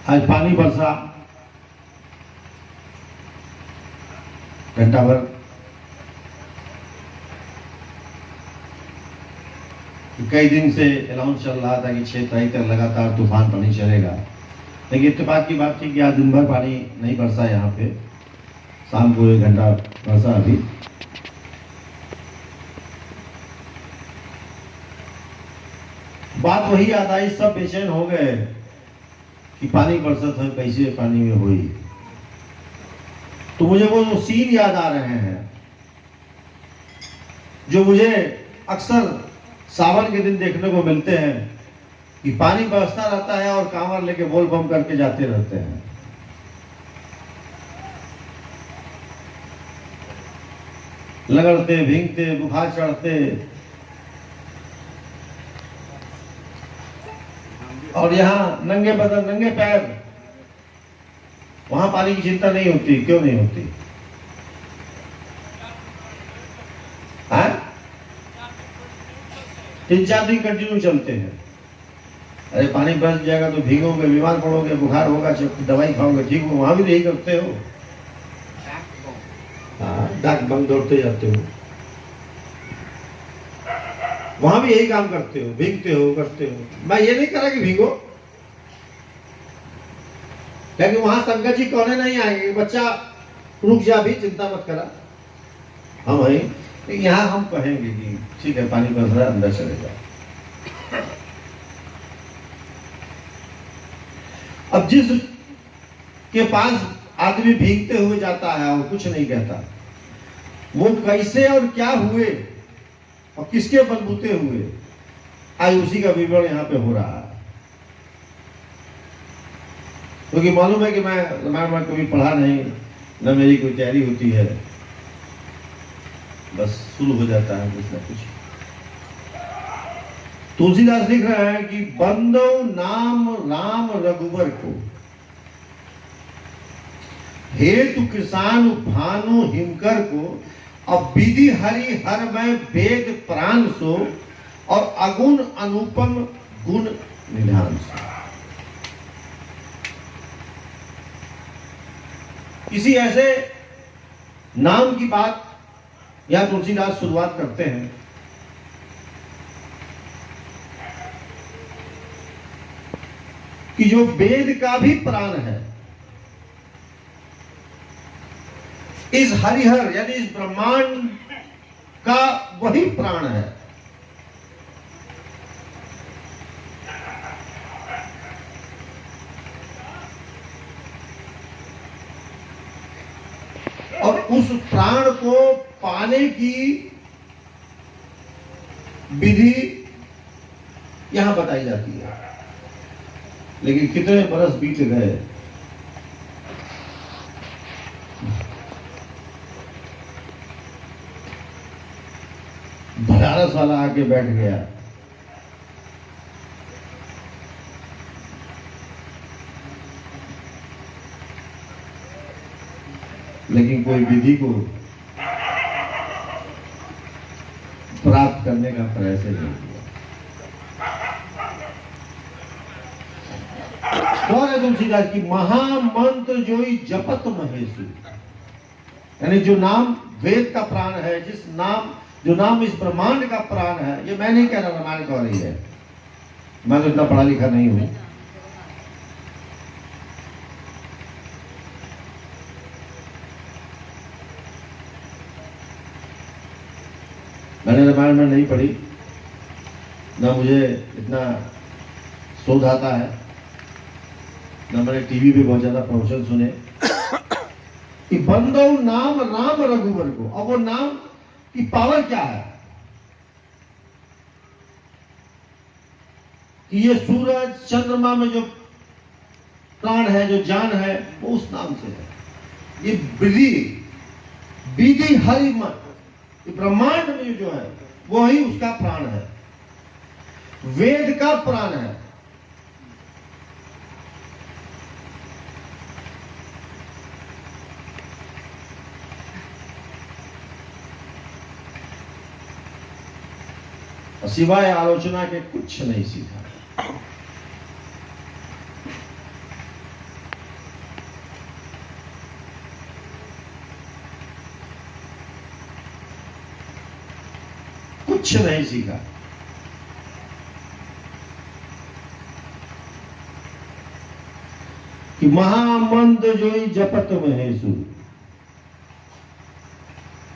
आज पानी बरसा घंटा भर, कई दिन से अनाउंस चल रहा था कि 6 तारीख तक लगातार तूफान पानी चलेगा, लेकिन इत्तेफाक की बात थी कि आज दिन भर पानी नहीं बरसा। यहाँ पे शाम को 1 घंटा बरसा। अभी बात वही याद आई, सब बेचैन हो गए कि पानी बरसा था, कैसे पानी में हुई। तो मुझे वो सीन याद आ रहे हैं जो मुझे अक्सर सावन के दिन देखने को मिलते हैं कि पानी बरसता रहता है और कांवर लेके बोल बम करके जाते रहते हैं। लगड़ते, भींगते, बुखार चढ़ते, और यहाँ नंगे बदन नंगे पैर। वहां पानी की चिंता नहीं होती। क्यों नहीं होती? है 3-4 दिन कंटिन्यू चलते हैं। अरे पानी बरस जाएगा तो भीगोगे, बीमार पड़ोगे, बुखार होगा, दवाई खाओगे, ठीक हो। वहां भी यही करते हो। डाक बम दौड़ते जाते हो, वहां भी यही काम करते हो, भीगते हो, करते हो। मैं ये नहीं कह रहा कि भीगो, क्योंकि वहां शंकर जी कहने नहीं आएंगे बच्चा रुक जा, भी चिंता मत करा, हम वही। यहाँ हम कहेंगे कि ठीक है पानी बरस रहा है, अंदर चले जाओ। अब जिस के पास आदमी भीगते हुए जाता है और कुछ नहीं कहता, वो कैसे और क्या हुए और किसके बलबूते हुए, आज उसी का विवरण यहाँ पे हो रहा है। क्योंकि मालूम है कि मैं रामायण में कभी पढ़ा नहीं, न मेरी कोई तैयारी होती है, बस शुरू हो जाता है कुछ ना कुछ। तुलसीदास लिख रहे हैं कि बंदो नाम राम रघुवर को, हेतु किसान भानु हिमकर को, अब विधि हरि हर में वेद प्राण सो, और अगुण अनुपम गुण निधान सो। किसी ऐसे नाम की बात या तुलसीदास शुरुआत करते हैं कि जो वेद का भी प्राण है, इस हरिहर यानी इस ब्रह्मांड का वही प्राण है। और उस प्राण को पाने की विधि यहां बताई जाती है। लेकिन कितने बरस बीत गए, बनारस वाला आके बैठ गया, लेकिन कोई विधि को प्राप्त करने का प्रयास नहीं किया। कौन है तुलसीदास की? महामंत्र जोई जपत महेशु, यानी जो नाम वेद का प्राण है, जो नाम इस ब्रह्मांड का प्राण है। ये मैं नहीं कह रहा, रामायण कह रही है, मैं तो इतना पढ़ा लिखा नहीं हूं। मैंने रामायण में नहीं पढ़ी, ना मुझे इतना शोध आता है, ना मैंने टीवी पे बहुत ज्यादा प्रवचन सुने कि बंदो नाम राम रघुवर को। अब वो नाम की पावर क्या है कि ये सूरज चंद्रमा में जो प्राण है, जो जान है, वो उस नाम से है। ये विधि हरि मन, ब्रह्मांड में जो है वो ही उसका प्राण है, वेद का प्राण है। सिवाय आलोचना के कुछ नहीं सीखा। कुछ नहीं सीखा। कि महामंद जोई जपत महेशु,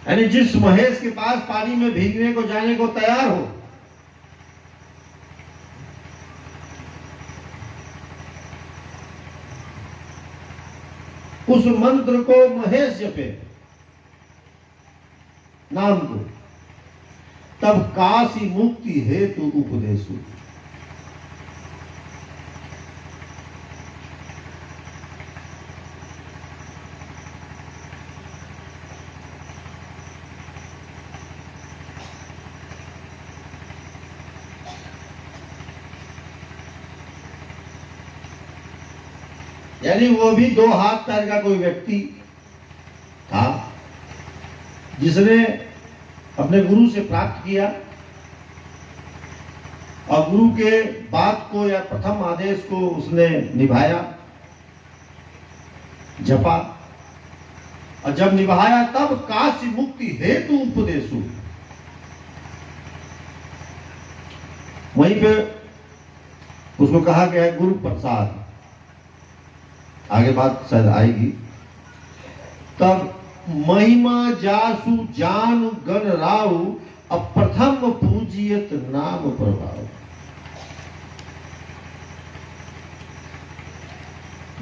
यानी जिस महेश के पास पानी में भीगने को जाने को तैयार हो, उस मंत्र को महेश जपे नाम को, तब काशी मुक्ति हेतु उपदेशु। यानी वो भी 2 हाथ पैर का कोई व्यक्ति था जिसने अपने गुरु से प्राप्त किया और गुरु के बात को या प्रथम आदेश को उसने निभाया, जपा, और जब निभाया तब काशी मुक्ति हेतु उपदेशु। वहीं पे उसको कहा गया है गुरु प्रसाद, आगे बात शायद आएगी। तब महिमा जासु जान गण राउ, अप्रथम पूजियत नाम प्रभाव।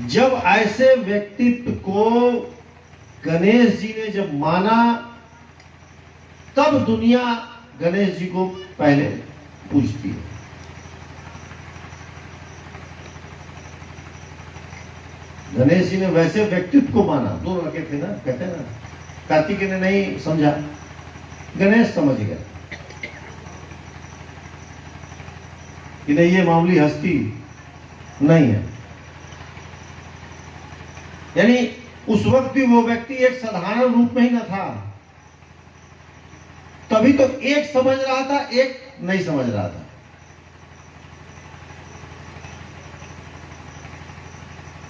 जब ऐसे व्यक्तित्व को गणेश जी ने जब माना, तब दुनिया गणेश जी को पहले पूजती है। गणेश जी ने वैसे व्यक्तित्व को माना, 2 लड़के थे ना, कहते ना, कार्तिकेय ने नहीं समझा, गणेश समझ गया कि नहीं ये मामूली हस्ती नहीं है। यानी उस वक्त भी वो व्यक्ति एक साधारण रूप में ही न था, तभी तो एक समझ रहा था, एक नहीं समझ रहा था।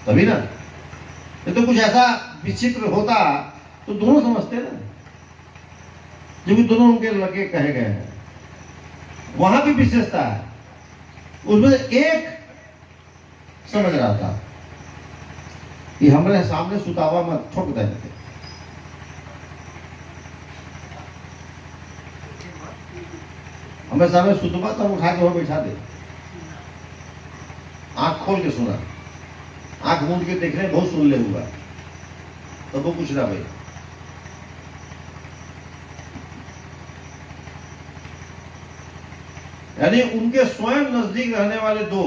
तभी ना, ये तो कुछ ऐसा विचित्र होता तो दोनों समझते ना, जो भी दोनों उनके लड़के कहे गए हैं। वहां भी विशेषता है, उसमें एक समझ रहा था कि हमारे सामने सुतावा मत ठोक देते। हमारे सामने सुतवा तो हम उठा के वहां बैठा दे। आंख खोल के सुना, आंख मूंद के देख रहे, बहुत सुन ले हुआ, तो वो पूछ रहा भाई यानी उनके स्वयं नजदीक रहने वाले 2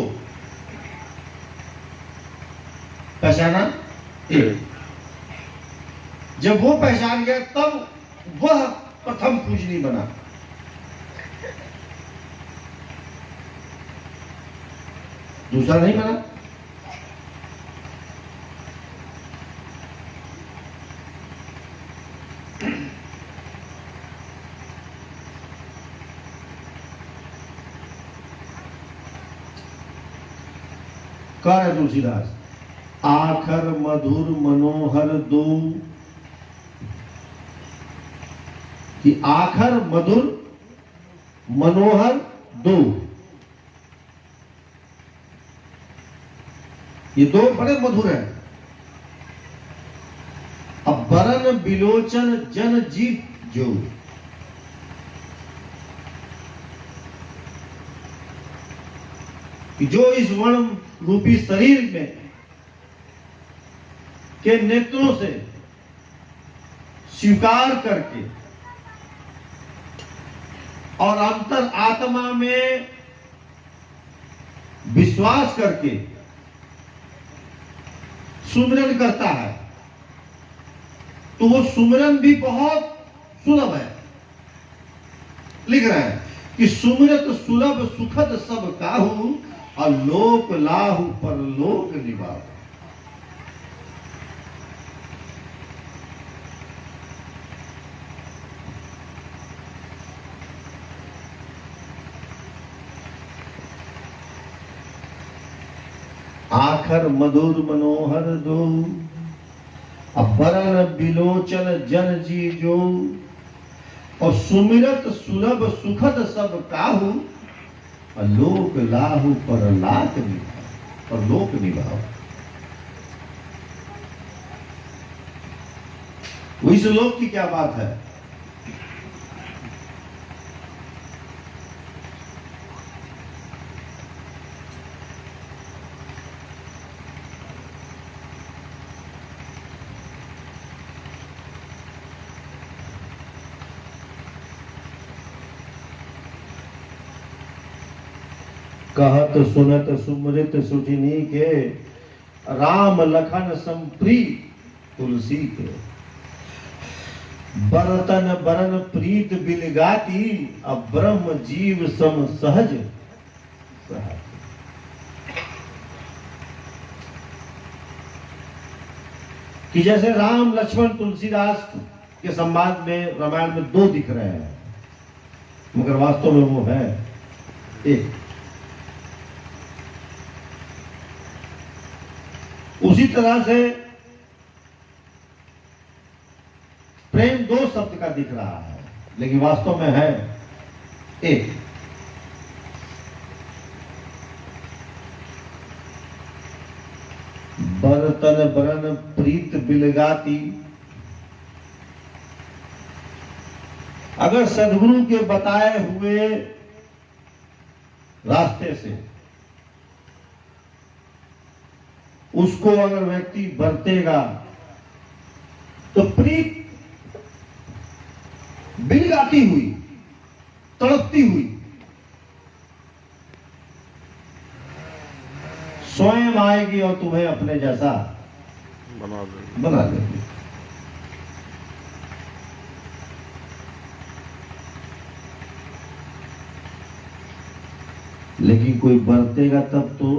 पहचाना एक। जब वो पहचान गया तब वह प्रथम पूजनी बना। दूसरा नहीं बना। कह रहे तुलसीदास, आखर मधुर मनोहर दो, कि आखर मधुर मनोहर दो, ये 2 बड़े मधुर हैं। अब बरन बिलोचन जन जीत जो, कि जो इस वर्ण रूपी शरीर में के नेत्रों से स्वीकार करके और अंतर आत्मा में विश्वास करके सुमिरन करता है, तो वो सुमिरन भी बहुत सुलभ है। लिख रहे हैं कि सुमिरत सुलभ सुखद सब काहू, और लोक लाहु पर लोक निवाहु। आखर मधुर मनोहर दो, अबरन बिलोचन जन जी जो, और सुमिरत सुलभ सुखद सब काहू, लोक लाहु पर लाक निभाओ, और लोक निभाओ। इस लोक की क्या बात है? कहत सुनत सुमृत सुठिनी के, राम लखन संप्रीत तुलसी के। बरतन बरन प्रीत बिलगाती, अब ब्रह्म जीव सम सहज सहाती। कि जैसे राम लक्ष्मण तुलसीदास के संवाद में रामायण में दो दिख रहे हैं, मगर वास्तव में वो है एक। उसी तरह से प्रेम दो शब्द का दिख रहा है, लेकिन वास्तव में है एक। बरतन बरन प्रीत बिलगाती। अगर सद्गुरु के बताए हुए रास्ते से उसको अगर व्यक्ति बरतेगा तो प्रीत बिलगाती हुई, तड़पती हुई स्वयं आएगी और तुम्हें अपने जैसा बना देगी। लेकिन कोई बरतेगा तब तो।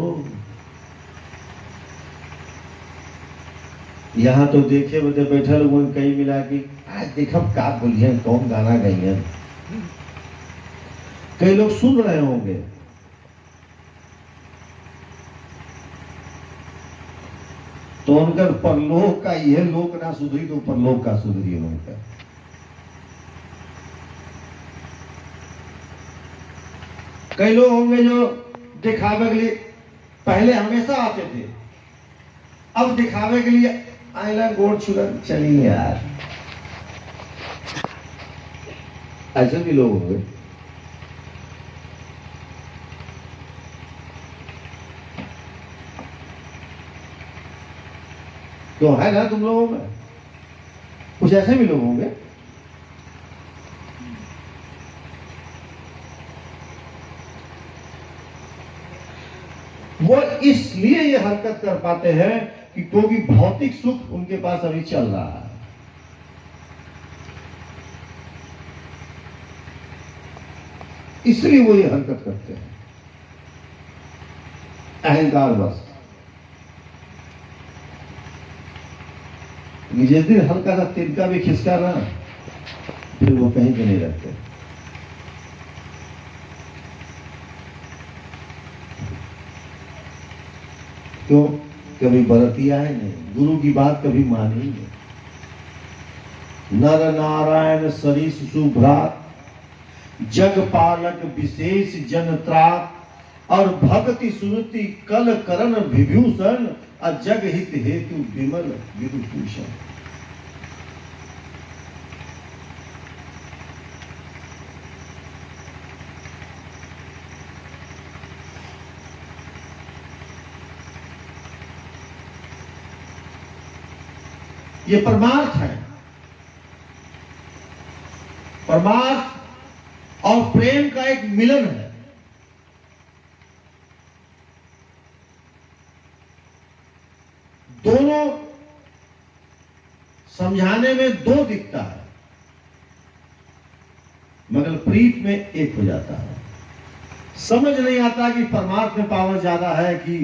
यहाँ तो देखे बदे बैठे लोगों ने कई मिला कि आज देखब का बोलिए, कौन गाना गई। कई लोग सुन रहे होंगे, तो उनका परलोक का यह लोक ना सुधरी तो परलोक का सुधरी उनका। कई लोग होंगे जो दिखावे के लिए पहले हमेशा आते थे, अब दिखावे के लिए आइला गोड़ छुड़न चलिए यार, ऐसे भी लोग होंगे। तो है ना तुम लोगों में कुछ ऐसे भी लोग होंगे। वो इसलिए ये हरकत कर पाते हैं कि क्योंकि भौतिक सुख उनके पास अभी चल रहा है। इसलिए वो ये हरकत करते हैं, अहंकार बस। जिस दिन हल्का सा तिनका भी खिसका ना, फिर वो कहीं पे नहीं रहते। क्यों? कभी बरतिया है नहीं, गुरु की बात कभी मानी नहीं। नर नारायण सरीस सुभ्रात, जग पालक विशेष जन त्रात, और भक्ति सुनति कल करण विभूषण, और जग हित हेतु विमल विभूषण। ये परमार्थ है। परमार्थ और प्रेम का एक मिलन है। दोनों समझाने में दो दिखता है, मगर प्रीत में एक हो जाता है। समझ नहीं आता कि परमार्थ में पावर ज्यादा है कि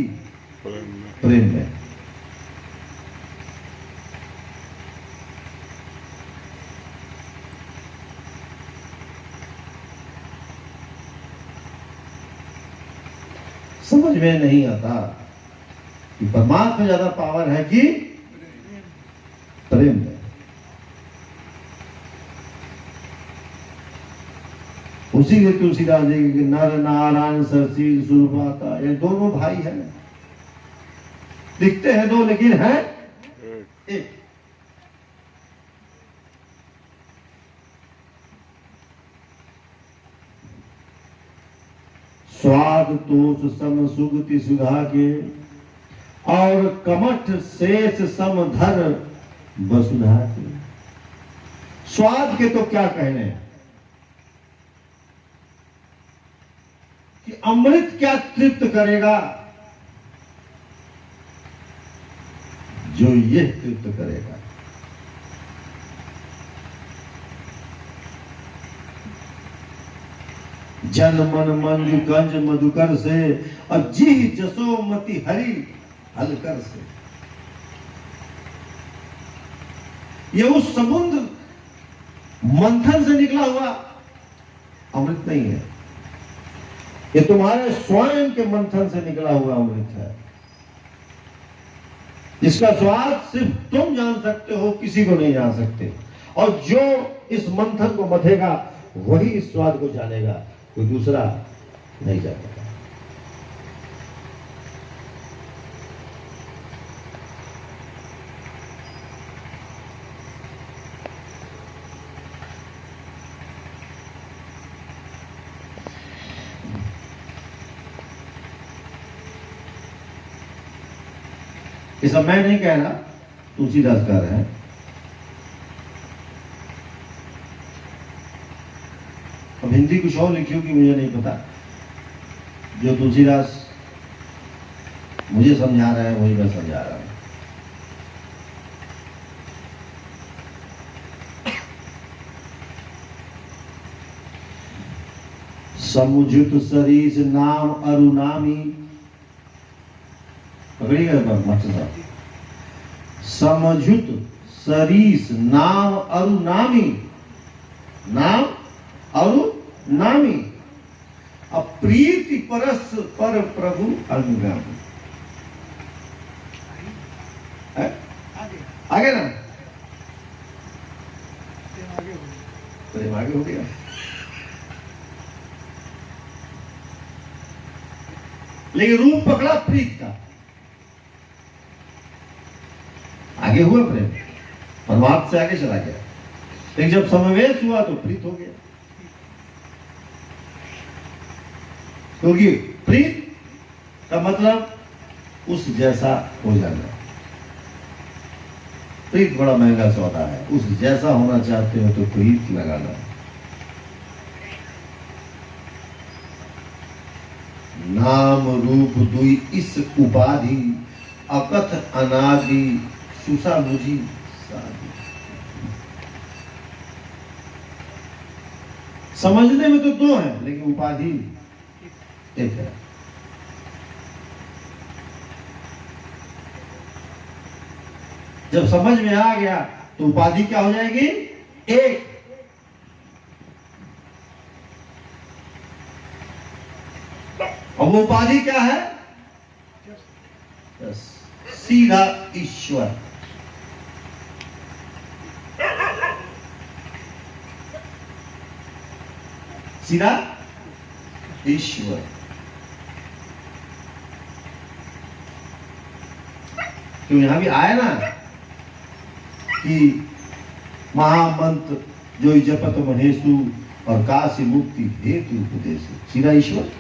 प्रेम में। समझ में नहीं आता कि परमात्मा में ज्यादा पावर है कि प्रेम में। उसी के तुलसीदास जी के नर नारायण सरसी सुरपाता, ये दोनों भाई हैं, दिखते हैं दो लेकिन हैं एक। स्वाद तोष सम सुगति सुधा के, और कमठ शेष सम धर वसुधा के। स्वाद के तो क्या कहने कि अमृत क्या तृप्त करेगा, जो ये तृप्त करेगा। जन मन मंजु कंज मधुकर से, और जी जसो मति हरि हलकर से। ये उस समुद्र मंथन से निकला हुआ अमृत नहीं है, ये तुम्हारे स्वयं के मंथन से निकला हुआ अमृत है, जिसका स्वाद सिर्फ तुम जान सकते हो, किसी को नहीं जान सकते। और जो इस मंथन को मथेगा वही इस स्वाद को जानेगा, कोई दूसरा नहीं जानेगा। ये सब मैं नहीं कह रहा, तुलसीदास कह रहे हैं। अब हिंदी कुछ और लिखी होगी मुझे नहीं पता, जो तुलसीदास मुझे समझा रहे हैं वही मैं समझा रहा हूं। समुझुत सरीस नाम अरुनामी, पकड़िएगा मास्टर साहब। समझुत सरीस नाम अरुनामी, नाम अरुनामी, अप्रीति परस पर प्रभु अनुगामी। आगे ना, प्रेम आगे हो गया। लेकिन रूप पकड़ा प्रीत का, आगे हुआ प्रेम, परमात्मा से आगे चला गया। लेकिन जब समवेश हुआ तो प्रीत हो गया, क्योंकि प्रीत का मतलब उस जैसा हो जाना। प्रीत बड़ा महंगा सौदा है, उस जैसा होना चाहते हो तो प्रीत लगाना। नाम रूप दुई इस उपाधि, अकथ अनादि सुसा मुझी साधी। समझने में तो दो है लेकिन उपाधि एक है। जब समझ में आ गया तो उपाधि क्या हो जाएगी? एक। और वो उपाधि क्या है? सीधा ईश्वर। सीधा ईश्वर। क्यों यहां भी आया ना कि महामंत्र जो जपत महेशु और काशी मुक्ति हेतु उपदेश। सीधा ईश्वर।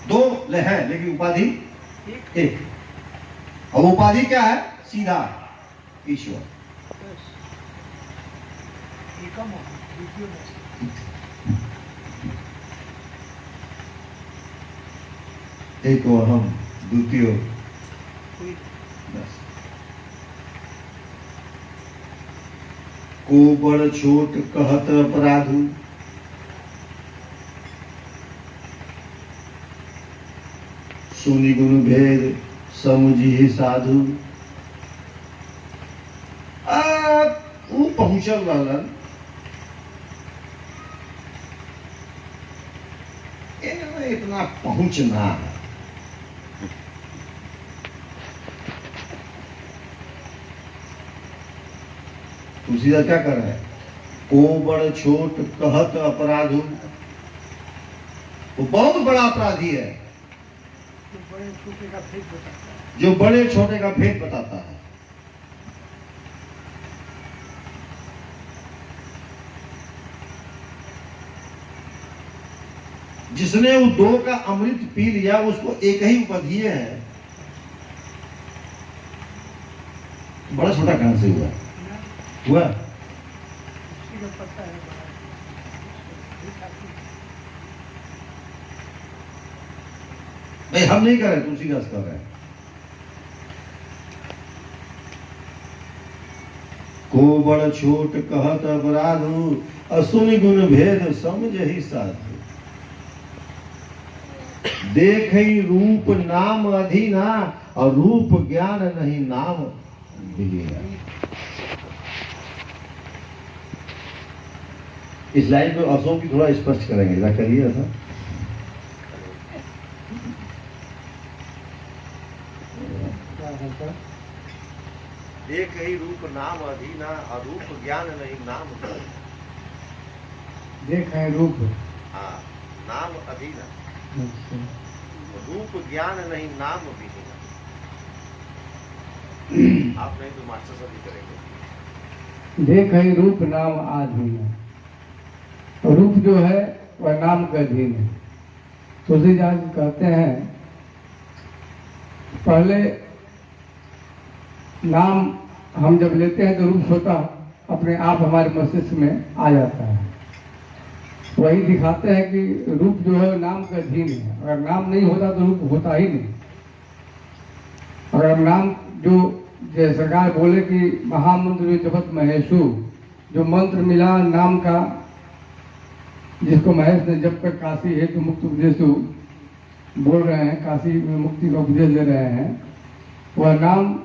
दो है लेकिन उपाधि एक। और उपाधि क्या है? सीधा ईश्वर। एक और हम द्वितीय। को बड़ छोट कहत अपराधु, सुनि गुरु भेद समुझी साधु। वो पहुंचल रहलन, इतना पहुंचना है। तुलसीदास क्या कर रहे हैं? को बड़ छोट कहत अपराधु, वो बहुत बड़ा अपराधी है जो बड़े छोटे का भेद बताता है। जिसने वो दो का अमृत पी लिया उसको एक ही उपाधि है, बड़ा छोटा कहां से हुआ? नहीं, हम नहीं कर रहे, तुलसीदास कर रहे हैं। को बड़ छोट कहत अपराधु, असुनि गुण भेद समझ ही साधु। देख ही रूप नाम अधीना, और रूप ज्ञान नहीं नाम बिगेगा। इस लाइन को अर्थों की थोड़ा स्पष्ट करेंगे, जरा करिए ऐसा। देख ही रूप नाम अधीना, और रूप ज्ञान नहीं नाम बिगेगा। देख है रूप, हाँ, नाम अधीना, रूप ज्ञान नहीं नाम बिगेगा। आप नहीं तो मास्टर साहब ही करेंगे। देख है रूप नाम आधीन, रूप जो है वह नाम के अधीन है। तुलसीदास कहते हैं पहले नाम हम जब लेते हैं तो रूप स्वतः अपने आप हमारे मस्तिष्क में आ जाता है। वही दिखाते हैं कि रूप जो है नाम के अधीन है। अगर नाम नहीं होता तो रूप होता ही नहीं। अगर नाम जो जैसे सरकार बोले कि महामंत्र जपत महेशु, जो मंत्र मिला नाम का, जिसको महेश ने जब कर काशी है तो मुक्ति उपदेशु बोल रहे हैं, काशी में मुक्ति का उपदेश दे रहे हैं, वह नाम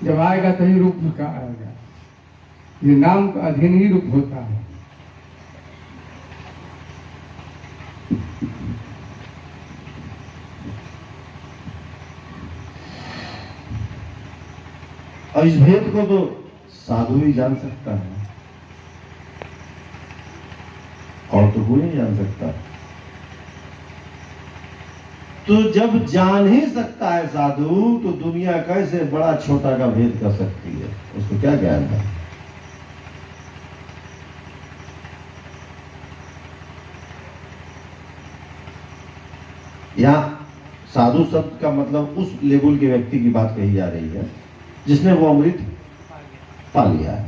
जब आएगा तभी रूप उसका आएगा। ये नाम का अधीन ही रूप होता है। और इस भेद को तो साधु ही जान सकता है, और तो कोई नहीं जान सकता। तो जब जान ही सकता है साधु, तो दुनिया कैसे बड़ा छोटा का भेद कर सकती है? उसको क्या ज्ञान है? यहां साधु शब्द का मतलब उस लेवल के व्यक्ति की बात कही जा रही है जिसने वो अमृत पा लिया है।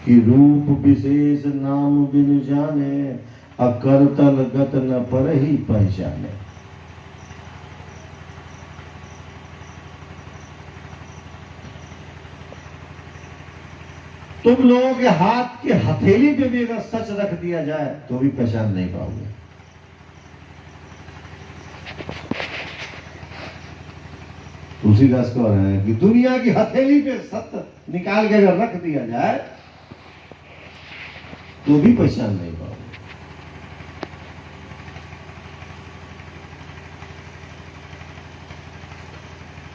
कि रूप विशेष नाम बिनु जाने, अकरतल गत न पर ही पहचाने। तुम लोगों के हाथ की हथेली पे भी अगर सच रख दिया जाए तो भी पहचान नहीं पाओगे। तुलसीदास कह रहे हैं कि दुनिया की हथेली पे सत्य निकाल के अगर रख दिया जाए तो भी पहचान नहीं पाओगे।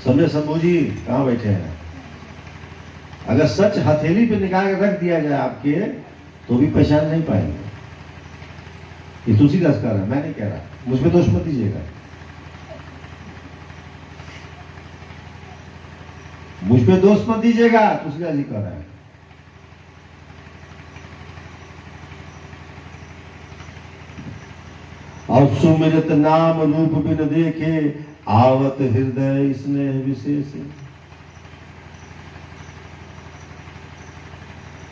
समझे शंभू जी? कहां बैठे हैं? अगर सच हथेली पे निकाल के रख दिया जाए आपके, तो भी पहचान नहीं पाएंगे। ये तुलसीदास कह रहा है, मैं नहीं कह रहा। मुझ पे दोष मत दीजिएगा, मुझ पे दोष मत दीजिएगा, तुलसीदास जी कह रहा है। और सुमिरत नाम रूप बिन देखे, आवत हृदय स्नेह विशेष।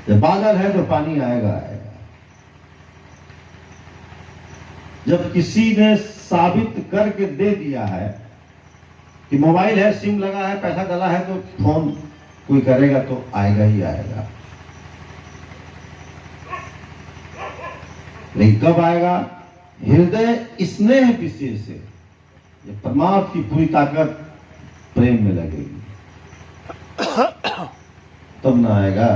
जब बादल है तो पानी आएगा आएगा। जब किसी ने साबित करके दे दिया है कि मोबाइल है, सिम लगा है, पैसा डाला है, तो फोन कोई करेगा तो आएगा ही आएगा। लेकिन कब आएगा? हृदय स्नेह विशेष है, जब परमात्मा की पूरी ताकत प्रेम में लगेगी तब ना आएगा।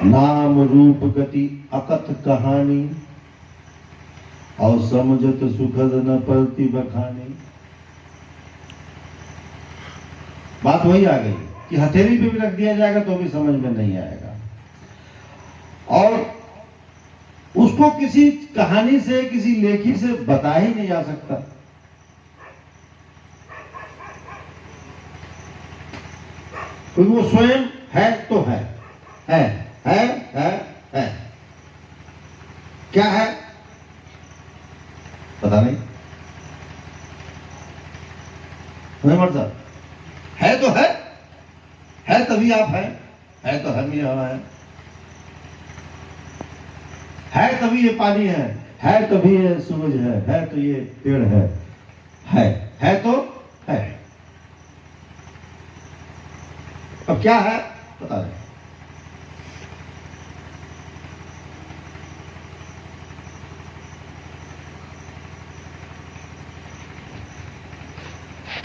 नाम रूप गति अकथ कहानी, और समझत सुखद न पलती बखानी। बात वही आ गई कि हथेली पे भी रख दिया जाएगा तो भी समझ में नहीं आएगा, और उसको किसी कहानी से, किसी लेखी से बता ही नहीं जा सकता। क्योंकि वो स्वयं है तो है, है। क्या है पता नहीं, मरता है तो है तभी आप है तो हम ही हवा है तभी ये पानी है तभी ये सूरज है तो ये पेड़ है तो है। अब क्या है पता नहीं।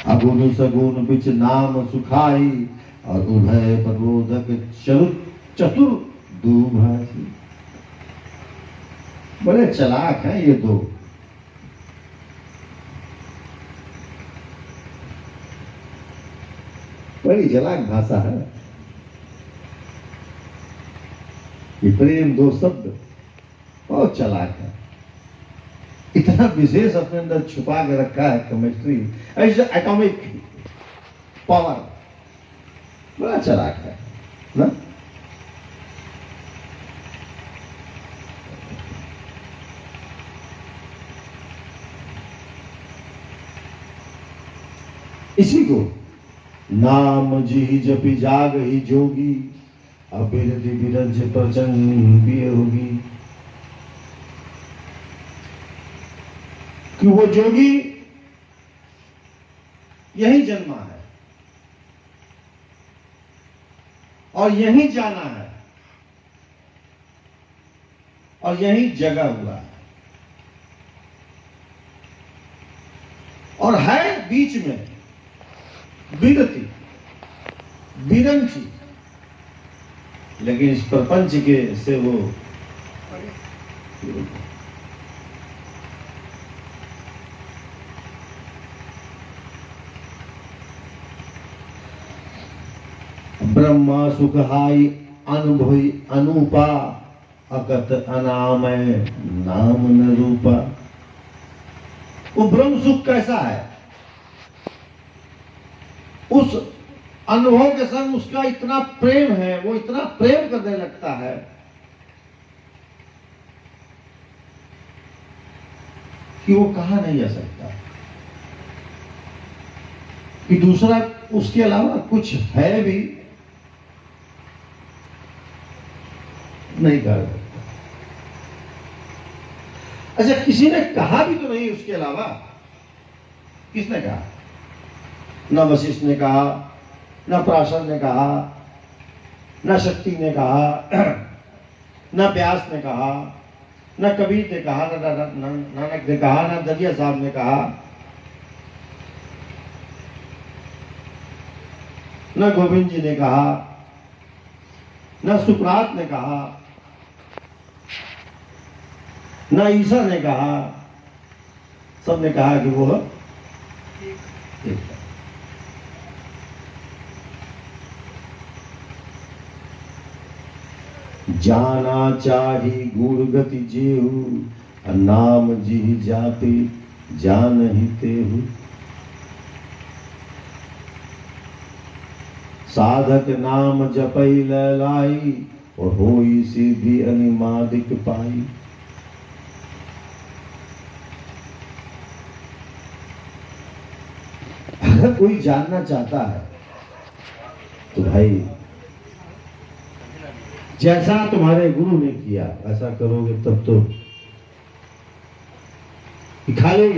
अगुण सगुण बिच नाम सुखाई, और उभय प्रबोधक चतुर दुभाषी। बड़े चालाक हैं ये दो। बड़ी चालाक भाषा है ये प्रेम दो शब्द, बहुत चालाक है। इतना विशेष अपने अंदर छुपा के रखा है केमिस्ट्री, ऐसे एटॉमिक पावर, बड़ा चालाक है ना। इसी को नाम जी जपि जाग ही जोगी, अबिरधि बिरज प्रचंड होगी। कि वो जोगी यही जन्मा है और यही जाना है और यही जगा हुआ है, और है बीच में विरति विरंची, लेकिन इस प्रपंच के से वो ब्रह्मा सुखहाई अनुभवी अनुपा, अकत अनामय नाम न रूपा। वो ब्रह्म सुख कैसा है? उस अनुभव के संग उसका इतना प्रेम है, वो इतना प्रेम करने लगता है कि वो कहा नहीं जा सकता कि दूसरा उसके अलावा कुछ है भी नहीं कर सकता। अच्छा, किसी ने कहा भी तो नहीं उसके अलावा। किसने कहा? न वशिष्ठ ने कहा, न पराशर ने कहा, न शक्ति ने कहा, न व्यास ने कहा, न कबीर ने कहा, न नानक ने कहा, न दरिया साहब ने कहा, न गोविंद जी ने कहा, न सुकरात ने कहा, न ईसा ने कहा। सबने कहा कि वो एक है। जाना चाही गुण गति जेहू, नाम जी जाते जान ही तेहू। साधक नाम जपई ललाई, और होई सिद्धि अनिमादिक पाई। अगर कोई जानना चाहता है तो भाई जैसा तुम्हारे गुरु ने किया ऐसा करोगे तब तो। खाली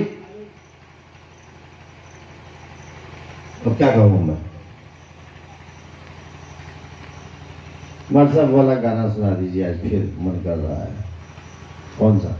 अब क्या कहूं मैं, व्हाट्सएप वाला गाना सुना दीजिए आज, फिर मन कर रहा है। कौन सा?